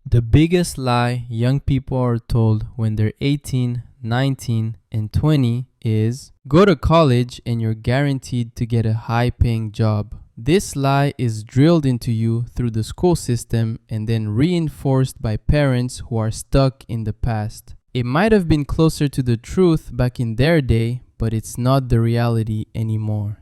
The biggest lie young people are told when they're 18, 19, and 20 is go to college and you're guaranteed to get a high paying job. This lie is drilled into you through the school system and then reinforced by parents who are stuck in the past. It might have been closer to the truth back in their day, but it's not the reality anymore.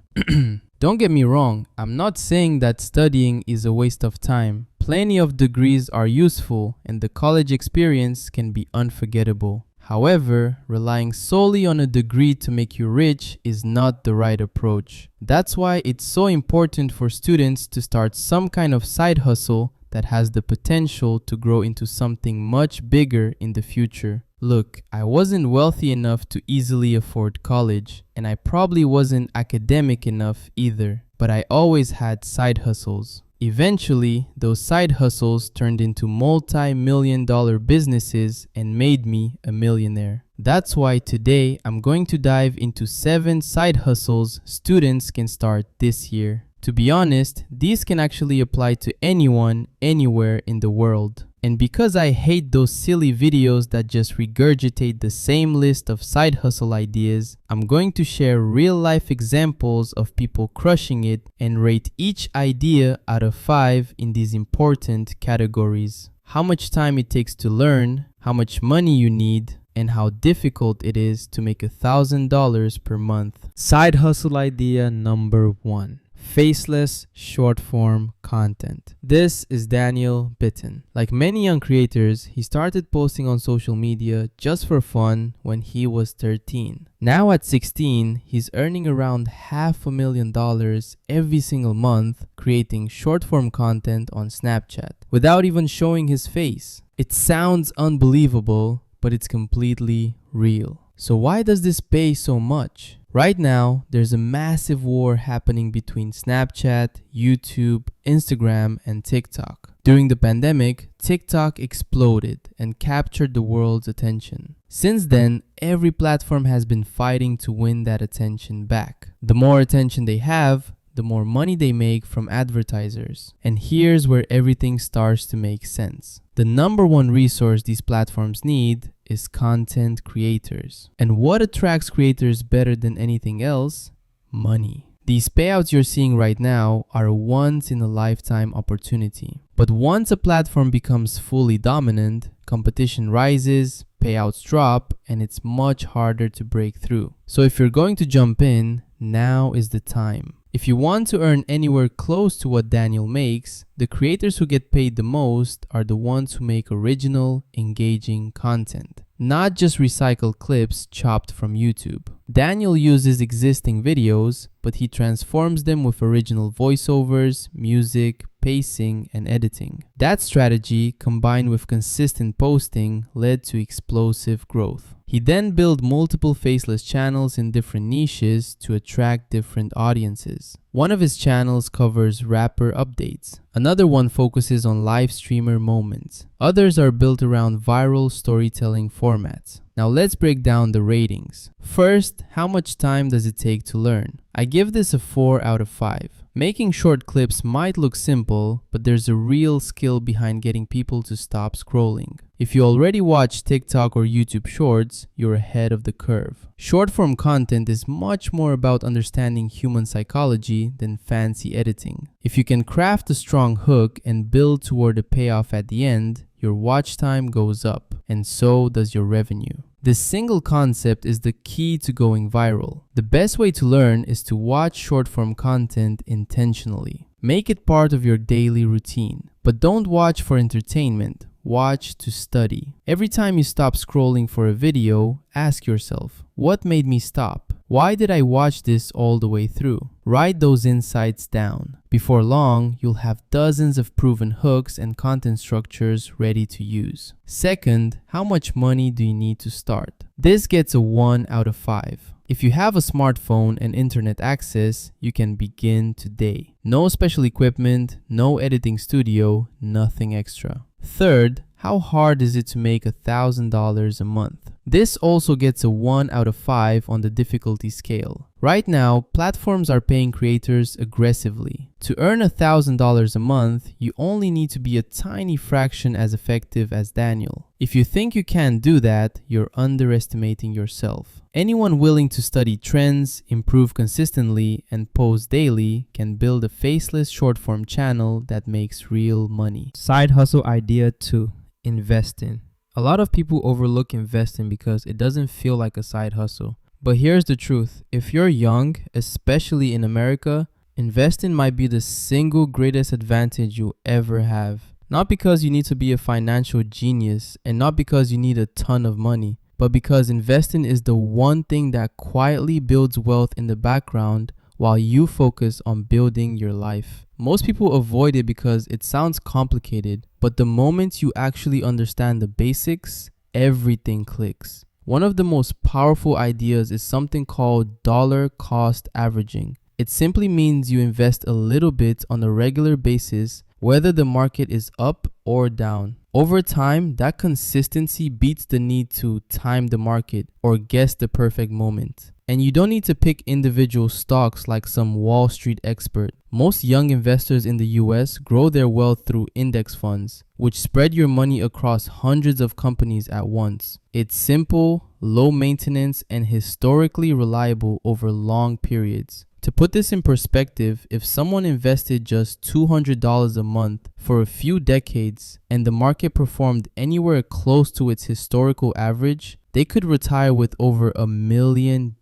Don't get me wrong, I'm not saying that studying is a waste of time. Plenty of degrees are useful and the college experience can be unforgettable. However, relying solely on a degree to make you rich is not the right approach. That's why it's so important for students to start some kind of side hustle that has the potential to grow into something much bigger in the future. Look, I wasn't wealthy enough to easily afford college, and I probably wasn't academic enough either, but I always had side hustles. Eventually, those side hustles turned into multi-million-dollar businesses and made me a millionaire. That's why today I'm going to dive into 7 side hustles students can start this year. To be honest, these can actually apply to anyone, anywhere in the world. And because I hate those silly videos that just regurgitate the same list of side hustle ideas, I'm going to share real life examples of people crushing it and rate each idea out of 5 in these important categories. How much time it takes to learn, how much money you need, and how difficult it is to make $1,000 per month. Side hustle idea number 1. Faceless short-form content. This is Daniel Bitten. Like many young creators, he started posting on social media just for fun when he was 13. Now at 16, he's earning around $500,000 every single month creating short-form content on Snapchat without even showing his face. It sounds unbelievable, but it's completely real. So why does this pay so much? Right now, there's a massive war happening between Snapchat, YouTube, Instagram, and TikTok. During the pandemic, TikTok exploded and captured the world's attention. Since then, every platform has been fighting to win that attention back. The more attention they have, the more money they make from advertisers. And here's where everything starts to make sense. The number one resource these platforms need is content creators. And what attracts creators better than anything else? Money. These payouts you're seeing right now are a once in a lifetime opportunity. But once a platform becomes fully dominant, competition rises, payouts drop, and it's much harder to break through. So if you're going to jump in, now is the time. If you want to earn anywhere close to what Daniel makes, the creators who get paid the most are the ones who make original, engaging content, not just recycled clips chopped from YouTube. Daniel uses existing videos, but he transforms them with original voiceovers, music, pacing, and editing. That strategy, combined with consistent posting, led to explosive growth. He then built multiple faceless channels in different niches to attract different audiences. One of his channels covers rapper updates. Another one focuses on live streamer moments. Others are built around viral storytelling formats. Now let's break down the ratings. First, how much time does it take to learn? I give this a 4 out of 5. Making short clips might look simple, but there's a real skill behind getting people to stop scrolling. If you already watch TikTok or YouTube Shorts, you're ahead of the curve. Short-form content is much more about understanding human psychology than fancy editing. If you can craft a strong hook and build toward a payoff at the end, your watch time goes up, and so does your revenue. This single concept is the key to going viral. The best way to learn is to watch short-form content intentionally. Make it part of your daily routine. But don't watch for entertainment. Watch to study. Every time you stop scrolling for a video, ask yourself, what made me stop? Why did I watch this all the way through? Write those insights down. Before long, you'll have dozens of proven hooks and content structures ready to use. Second, how much money do you need to start? This gets a 1 out of 5. If you have a smartphone and internet access, you can begin today. No special equipment, no editing studio, nothing extra. Third, how hard is it to make $1,000 a month? This also gets a 1 out of 5 on the difficulty scale. Right now, platforms are paying creators aggressively. To earn $1,000 a month, you only need to be a tiny fraction as effective as Daniel. If you think you can't do that, you're underestimating yourself. Anyone willing to study trends, improve consistently, and post daily can build a faceless short-form channel that makes real money. Side hustle idea 2, investing. A lot of people overlook investing because it doesn't feel like a side hustle. But here's the truth. If you're young, especially in America, investing might be the single greatest advantage you'll ever have. Not because you need to be a financial genius and not because you need a ton of money, but because investing is the one thing that quietly builds wealth in the background while you focus on building your life. Most people avoid it because it sounds complicated, but the moment you actually understand the basics, everything clicks. One of the most powerful ideas is something called dollar cost averaging. It simply means you invest a little bit on a regular basis, whether the market is up or down. Over time, that consistency beats the need to time the market or guess the perfect moment. And you don't need to pick individual stocks like some Wall Street expert. Most young investors in the US grow their wealth through index funds, which spread your money across hundreds of companies at once. It's simple, low maintenance, and historically reliable over long periods. To put this in perspective, if someone invested just $200 a month for a few decades and the market performed anywhere close to its historical average, they could retire with over $1 million,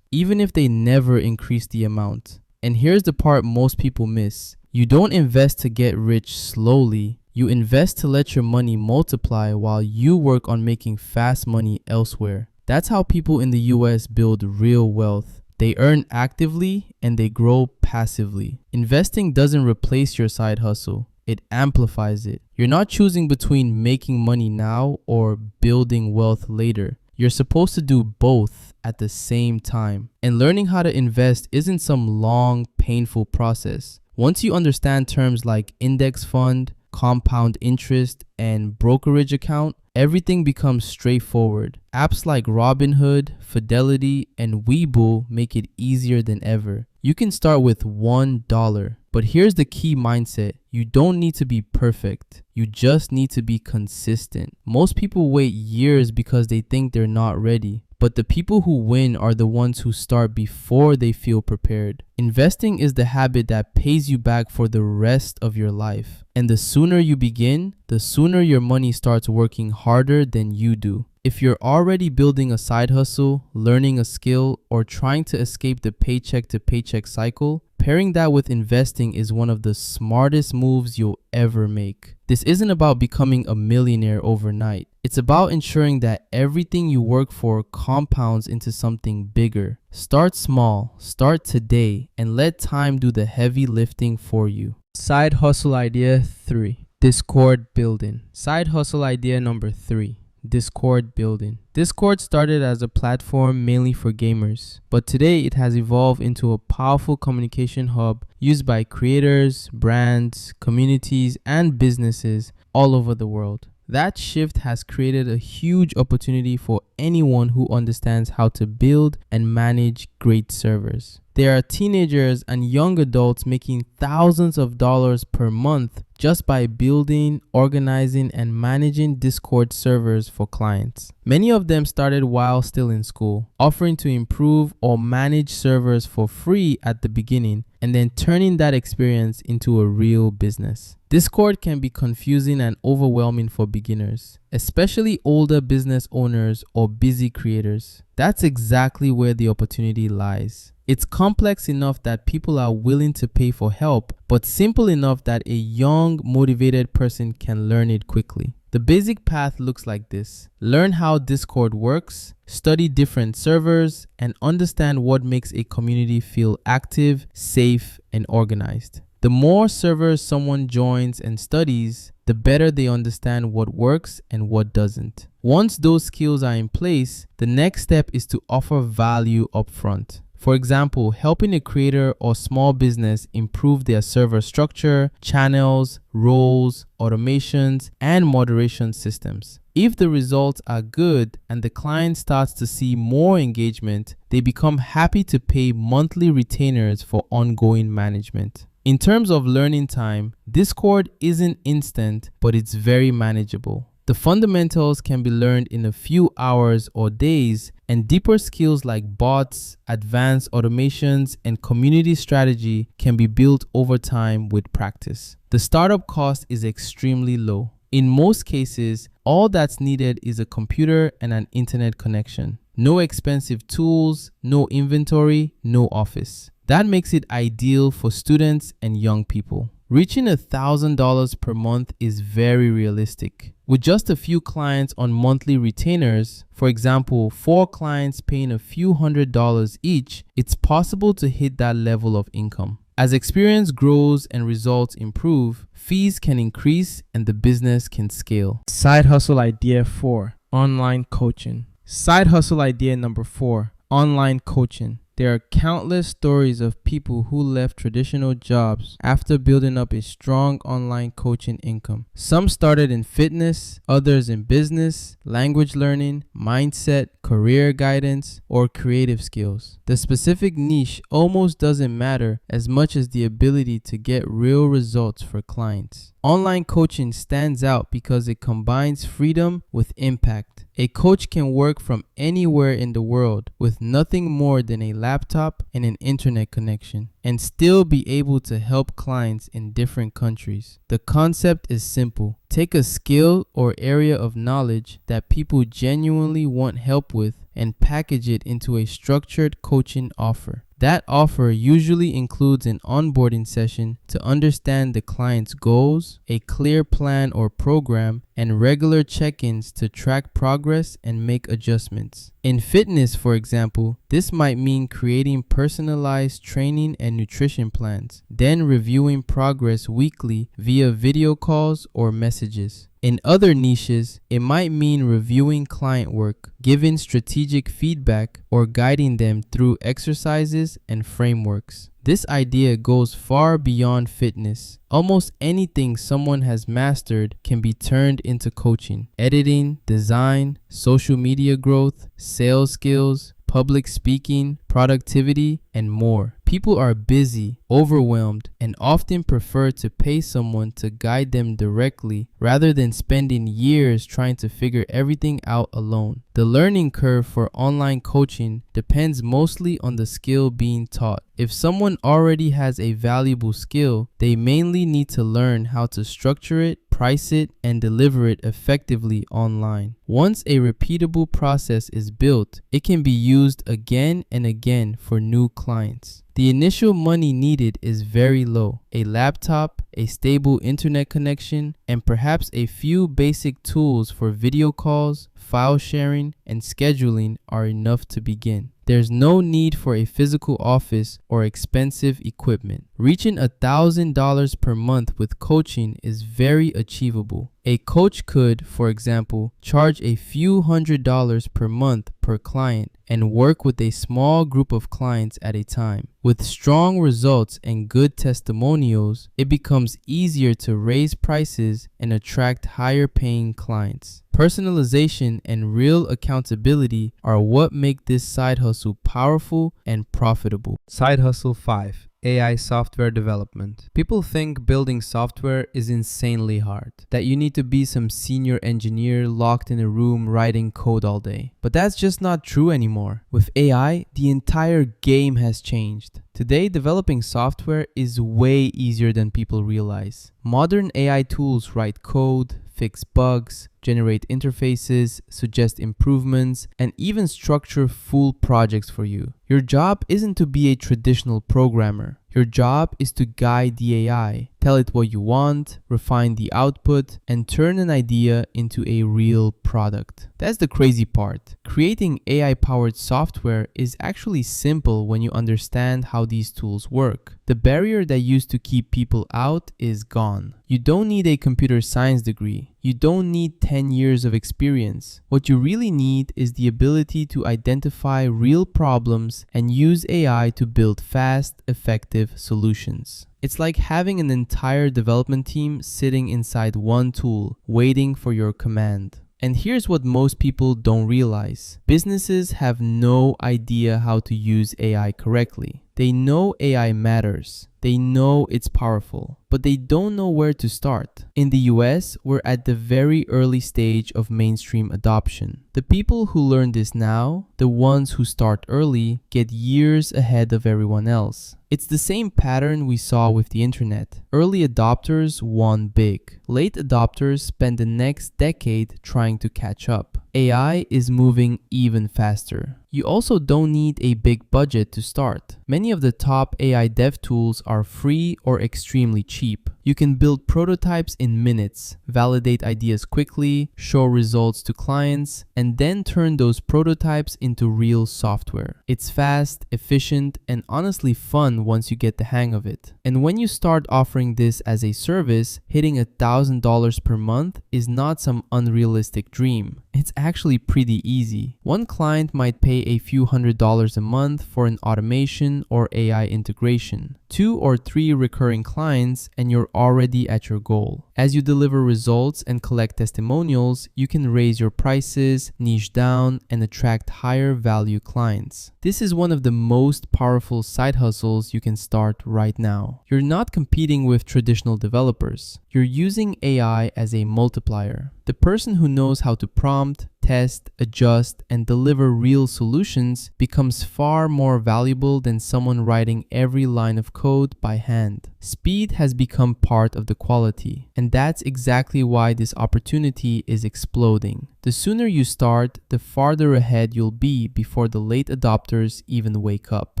even if they never increased the amount. And here's the part most people miss. You don't invest to get rich slowly. You invest to let your money multiply while you work on making fast money elsewhere. That's how people in the US build real wealth. They earn actively and they grow passively. Investing doesn't replace your side hustle. It amplifies it. You're not choosing between making money now or building wealth later. You're supposed to do both at the same time. And learning how to invest isn't some long, painful process. Once you understand terms like index fund, compound interest, and brokerage account, everything becomes straightforward. Apps like Robinhood, Fidelity, and Webull make it easier than ever. You can start with $1. But here's the key mindset. You don't need to be perfect. You just need to be consistent. Most people wait years because they think they're not ready. But the people who win are the ones who start before they feel prepared. Investing is the habit that pays you back for the rest of your life. And the sooner you begin, the sooner your money starts working harder than you do. If you're already building a side hustle, learning a skill, or trying to escape the paycheck to paycheck cycle, pairing that with investing is one of the smartest moves you'll ever make. This isn't about becoming a millionaire overnight. It's about ensuring that everything you work for compounds into something bigger. Start small, start today, and let time do the heavy lifting for you. Side hustle idea 3, Discord building. Side hustle idea number 3, Discord building. Discord started as a platform mainly for gamers, but today it has evolved into a powerful communication hub used by creators, brands, communities, and businesses all over the world. That shift has created a huge opportunity for anyone who understands how to build and manage great servers. There are teenagers and young adults making thousands of dollars per month just by building, organizing, and managing Discord servers for clients. Many of them started while still in school, offering to improve or manage servers for free at the beginning, and then turning that experience into a real business. Discord can be confusing and overwhelming for beginners, especially older business owners or busy creators. That's exactly where the opportunity lies. It's complex enough that people are willing to pay for help, but simple enough that a young, motivated person can learn it quickly. The basic path looks like this. Learn how Discord works, study different servers, and understand what makes a community feel active, safe, and organized. The more servers someone joins and studies, the better they understand what works and what doesn't. Once those skills are in place, the next step is to offer value upfront. For example, helping a creator or small business improve their server structure, channels, roles, automations, and moderation systems. If the results are good and the client starts to see more engagement, they become happy to pay monthly retainers for ongoing management. In terms of learning time, Discord isn't instant, but it's very manageable. The fundamentals can be learned in a few hours or days, and deeper skills like bots, advanced automations, and community strategy can be built over time with practice. The startup cost is extremely low. In most cases, all that's needed is a computer and an internet connection. No expensive tools, no inventory, no office. That makes it ideal for students and young people. Reaching $1,000 per month is very realistic. With just a few clients on monthly retainers, for example, 4 clients paying a few $100s each, it's possible to hit that level of income. As experience grows and results improve, fees can increase and the business can scale. Side hustle idea 4, online coaching. Side hustle idea number 4, online coaching. There are countless stories of people who left traditional jobs after building up a strong online coaching income. Some started in fitness, others in business, language learning, mindset, career guidance, or creative skills. The specific niche almost doesn't matter as much as the ability to get real results for clients. Online coaching stands out because it combines freedom with impact. A coach can work from anywhere in the world with nothing more than a laptop and an internet connection, and still be able to help clients in different countries. The concept is simple. Take a skill or area of knowledge that people genuinely want help with and package it into a structured coaching offer. That offer usually includes an onboarding session to understand the client's goals, a clear plan or program, and regular check-ins to track progress and make adjustments. In fitness, for example, this might mean creating personalized training and nutrition plans, then reviewing progress weekly via video calls or messages. In other niches, it might mean reviewing client work, giving strategic feedback, or guiding them through exercises and frameworks. This idea goes far beyond fitness. Almost anything someone has mastered can be turned into coaching. Editing, design, social media growth, sales skills, public speaking, productivity, and more. People are busy, overwhelmed, and often prefer to pay someone to guide them directly rather than spending years trying to figure everything out alone. The learning curve for online coaching depends mostly on the skill being taught. If someone already has a valuable skill, they mainly need to learn how to structure it, price it, and deliver it effectively online. Once a repeatable process is built, it can be used again and again for new clients. The initial money needed is very low. A laptop, a stable internet connection, and perhaps a few basic tools for video calls, file sharing, and scheduling are enough to begin. There's no need for a physical office or expensive equipment. Reaching $1,000 per month with coaching is very achievable. A coach could, for example, charge a few $100s per month per client and work with a small group of clients at a time. With strong results and good testimonials, it becomes easier to raise prices and attract higher paying clients. Personalization and real accountability are what make this side hustle powerful and profitable. Side hustle 5, AI software development. People think building software is insanely hard, that you need to be some senior engineer locked in a room writing code all day. But that's just not true anymore. With AI, the entire game has changed. Today, developing software is way easier than people realize. Modern AI tools write code, fix bugs, generate interfaces, suggest improvements, and even structure full projects for you. Your job isn't to be a traditional programmer. Your job is to guide the AI, tell it what you want, refine the output, and turn an idea into a real product. That's the crazy part. Creating AI-powered software is actually simple when you understand how these tools work. The barrier that used to keep people out is gone. You don't need a computer science degree. You don't need 10 years of experience. What you really need is the ability to identify real problems and use AI to build fast, effective solutions. It's like having an entire development team sitting inside one tool, waiting for your command. And here's what most people don't realize. Businesses have no idea how to use AI correctly. They know AI matters. They know it's powerful, but they don't know where to start. In the US, we're at the very early stage of mainstream adoption. The people who learn this now, the ones who start early, get years ahead of everyone else. It's the same pattern we saw with the internet. Early adopters won big. Late adopters spend the next decade trying to catch up. AI is moving even faster. You also don't need a big budget to start. Many of the top AI dev tools are free or extremely cheap. You can build prototypes in minutes, validate ideas quickly, show results to clients, and then turn those prototypes into real software. It's fast, efficient, and honestly fun once you get the hang of it. And when you start offering this as a service, hitting $1,000 per month is not some unrealistic dream. It's actually pretty easy. One client might pay a few $100s a month for an automation or AI integration. 2 or 3 recurring clients and you're already at your goal. As you deliver results and collect testimonials, you can raise your prices, niche down, and attract higher value clients. This is one of the most powerful side hustles you can start right now. You're not competing with traditional developers. You're using AI as a multiplier. The person who knows how to prompt, test, adjust, and deliver real solutions becomes far more valuable than someone writing every line of code by hand. Speed has become part of the quality, and that's exactly why this opportunity is exploding. The sooner you start, the farther ahead you'll be before the late adopters even wake up.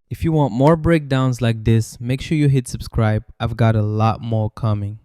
If you want more breakdowns like this, make sure you hit subscribe. I've got a lot more coming.